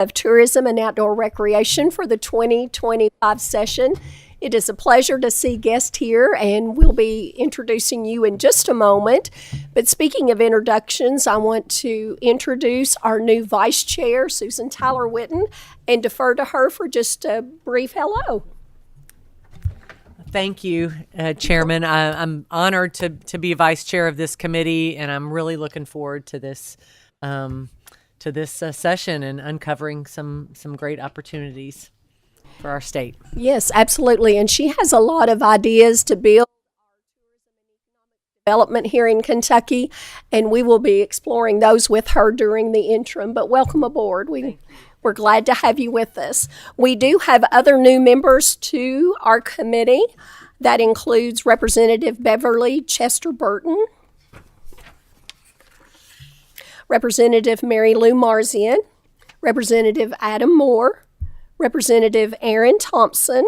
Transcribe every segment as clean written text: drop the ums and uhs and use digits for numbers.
of Tourism and Outdoor Recreation for the 2025 session. It is a pleasure to see guests here, and we'll be introducing you in just a moment. But speaking of introductions, I want to introduce our new Vice Chair, Susan Tyler Witten, and defer to her for just a brief hello. Thank you, Chairman. I'm honored to be Vice Chair of this committee, and I'm really looking forward to this session and uncovering some great opportunities for our state. Yes, absolutely. And she has a lot of ideas to build development here in Kentucky, and we will be exploring those with her during the interim. But welcome aboard. We're glad to have you with us. We do have other new members to our committee. That includes Representative Beverly Chester Burton, Representative Mary Lou Marzian, Representative Adam Moore, Representative Aaron Thompson,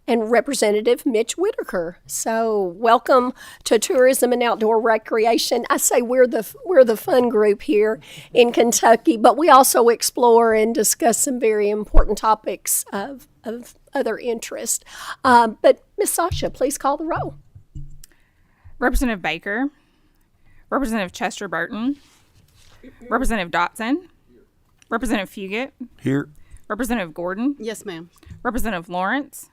and Representative Mitch Whitaker. So welcome to Tourism and Outdoor Recreation. I say we're the fun group here in Kentucky, but we also explore and discuss some very important topics of other interest. But Ms. Sasha, please call the roll. Representative Baker, Representative Chester Burton, Representative Dotson, Representative Fugit. Here. Representative Gordon. Yes, ma'am. Representative Lawrence.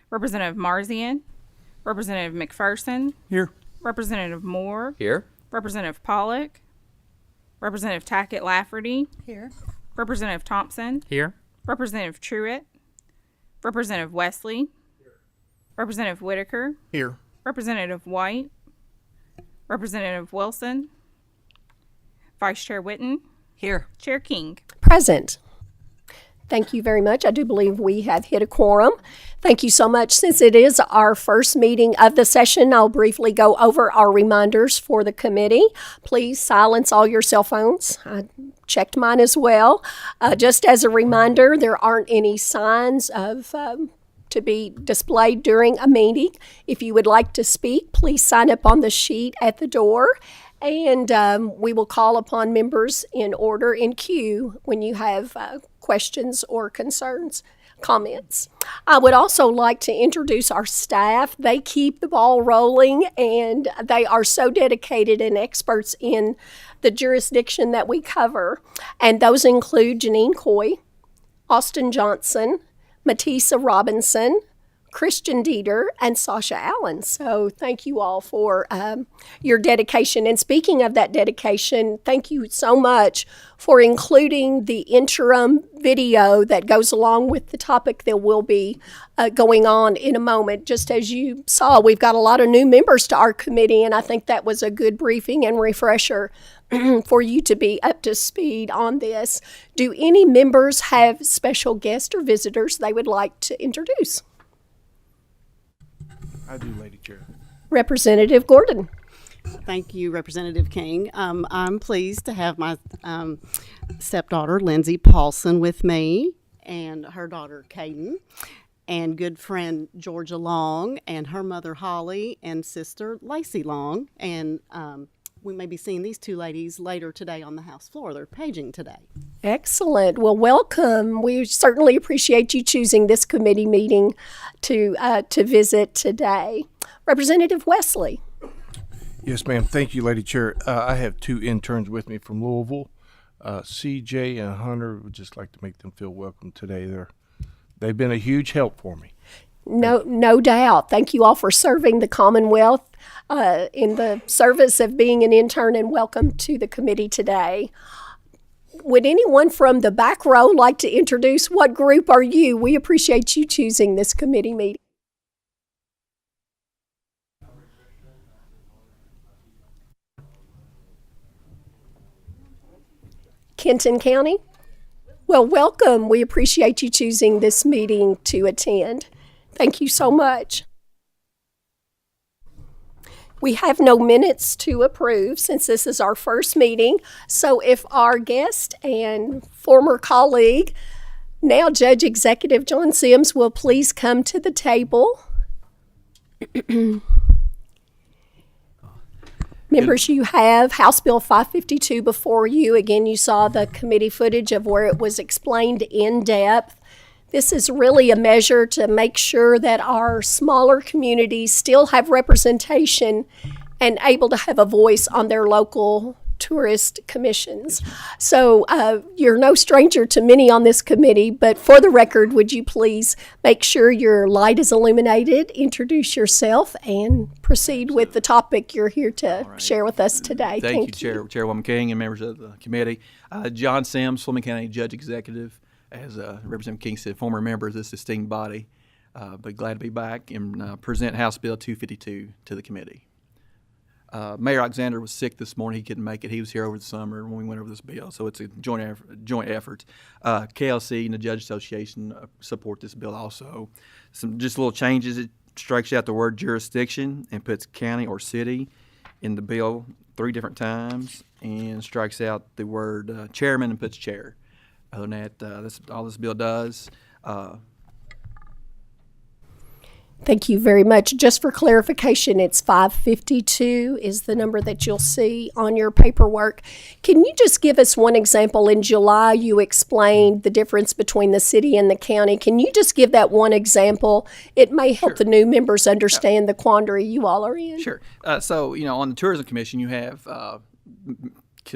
Representative Marzian. Representative McPherson. Here. Representative Moore. Here. Representative Pollock. Representative Tackett Lafferty. Here. Representative Thompson. Here. Representative Truitt. Representative Wesley. Representative Whitaker. Here. Representative White. Representative Wilson. Vice Chair Witten. Here. Chair King. Present. Thank you very much. I do believe we have hit a quorum. Thank you so much. Since it is our first meeting of the session, I'll briefly go over our reminders for the committee. Please silence all your cell phones. I checked mine as well. Just as a reminder, there aren't any signs of to be displayed during a meeting. If you would like to speak, please sign up on the sheet at the door. And we will call upon members in order in queue when you have questions or concerns, comments. I would also like to introduce our staff. They keep the ball rolling, and they are so dedicated and experts in the jurisdiction that we cover. And those include Janine Coy, Austin Johnson, Matisa Robinson, Christian Dieter, and Sasha Allen. So thank you all for your dedication. And speaking of that dedication, thank you so much for including the interim video that goes along with the topic that will be going on in a moment. Just as you saw, we've got a lot of new members to our committee, and I think that was a good briefing and refresher for you to be up to speed on this. Do any members have special guests or visitors they would like to introduce? I do, Lady Chair. Representative Gordon. Thank you, Representative King. I'm pleased to have my stepdaughter, Lindsay Paulson, with me, and her daughter, Caden, and good friend, Georgia Long, and her mother, Holly, and sister, Lacey Long. And we may be seeing these two ladies later today on the House floor. They're paging today. Excellent. Well, welcome. We certainly appreciate you choosing this committee meeting to visit today. Representative Wesley. Yes, ma'am. Thank you, Lady Chair. I have two interns with me from Louisville. CJ and Hunter. Would just like to make them feel welcome today. They've been a huge help for me. No doubt. Thank you all for serving the Commonwealth in the service of being an intern, and welcome to the committee today. Would anyone from the back row like to introduce what group are you? We appreciate you choosing this committee meeting. Kenton County? Well, welcome. We appreciate you choosing this meeting to attend. Thank you so much. We have no minutes to approve since this is our first meeting. So if our guest and former colleague, now Judge Executive John Sims, will please come to the table. Members, you have House Bill 552 before you. Again, you saw the committee footage of where it was explained in depth. This is really a measure to make sure that our smaller communities still have representation and able to have a voice on their local tourist commissions. So you're no stranger to many on this committee, but for the record, would you please make sure your light is illuminated, introduce yourself, and proceed with the topic you're here to share with us today. Thank you, Chairwoman King and members of the committee. John Sims, Fleming County Judge Executive. As Representative King said, former member of this esteemed body, but glad to be back and present House Bill 252 to the committee. Mayor Alexander was sick this morning. He couldn't make it. He was here over the summer when we went over this bill, so it's a joint effort. KLC and the Judge Association support this bill also. Some just little changes. It strikes out the word jurisdiction and puts county or city in the bill 3 different times, and strikes out the word chairman and puts chair. Other than that, that's all this bill does. Thank you very much. Just for clarification, it's 552 is the number that you'll see on your paperwork. Can you just give us one example? In July, you explained the difference between the city and the county. Can you just give that one example? It may help the new members understand the quandary you all are in. Sure. So, on the Tourism Commission, you have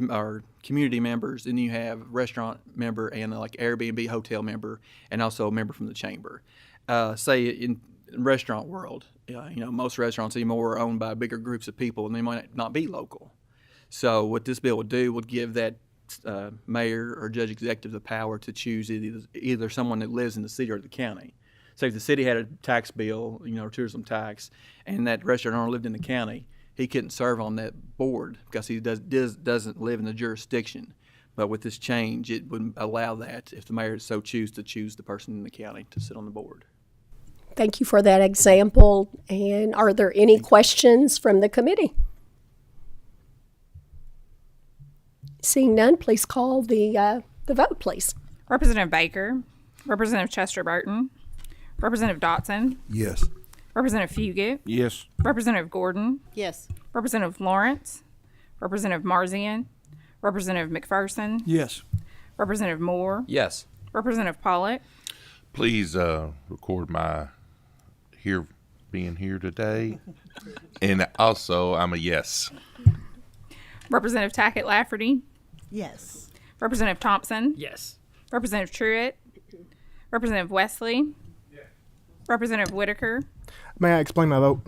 our community members, and you have restaurant member and like Airbnb hotel member, and also a member from the chamber. Say in restaurant world, most restaurants anymore are owned by bigger groups of people, and they might not be local. So what this bill would do would give that mayor or judge executive the power to choose either someone that lives in the city or the county. So if the city had a tax bill, tourism tax, and that restaurant owner lived in the county, he couldn't serve on that board because he doesn't live in the jurisdiction. But with this change, it would allow that if the mayor so choose to choose the person in the county to sit on the board. Thank you for that example. And are there any questions from the committee? Seeing none, please call the vote, please. Representative Baker, Representative Chester Burton, Representative Dotson, Yes. Representative Fugit, Yes. Representative Gordon, Yes. Representative Lawrence, Representative Marzian, Representative McPherson, Yes. Representative Moore, Yes. Representative Pollock, Please record my being here today. And also, I'm a yes. Representative Tackett Lafferty, Yes. Representative Thompson, Yes. Representative Truitt, Representative Wesley, Representative Whitaker, May I explain my vote?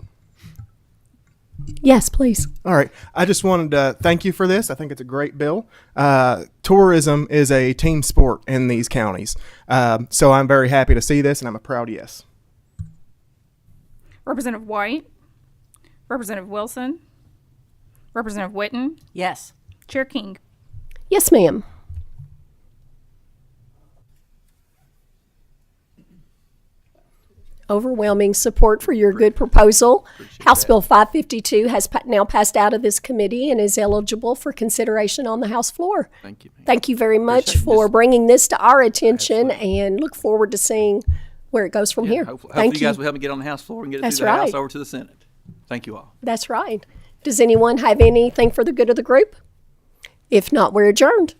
Yes, please. All right. I just wanted to thank you for this. I think it's a great bill. Tourism is a team sport in these counties. So I'm very happy to see this, and I'm a proud yes. Representative White, Representative Wilson, Representative Witten, Yes. Chair King. Yes, ma'am. Overwhelming support for your good proposal. House Bill 552 has now passed out of this committee and is eligible for consideration on the House floor. Thank you. Thank you very much Appreciate it. for bringing this to our attention, and look forward to seeing where it goes from here. Hopefully Thank you guys will help me get on the House floor and get it That's through the House right. over to the Senate. Thank you all. That's right. Does anyone have anything for the good of the group? If not, we're adjourned.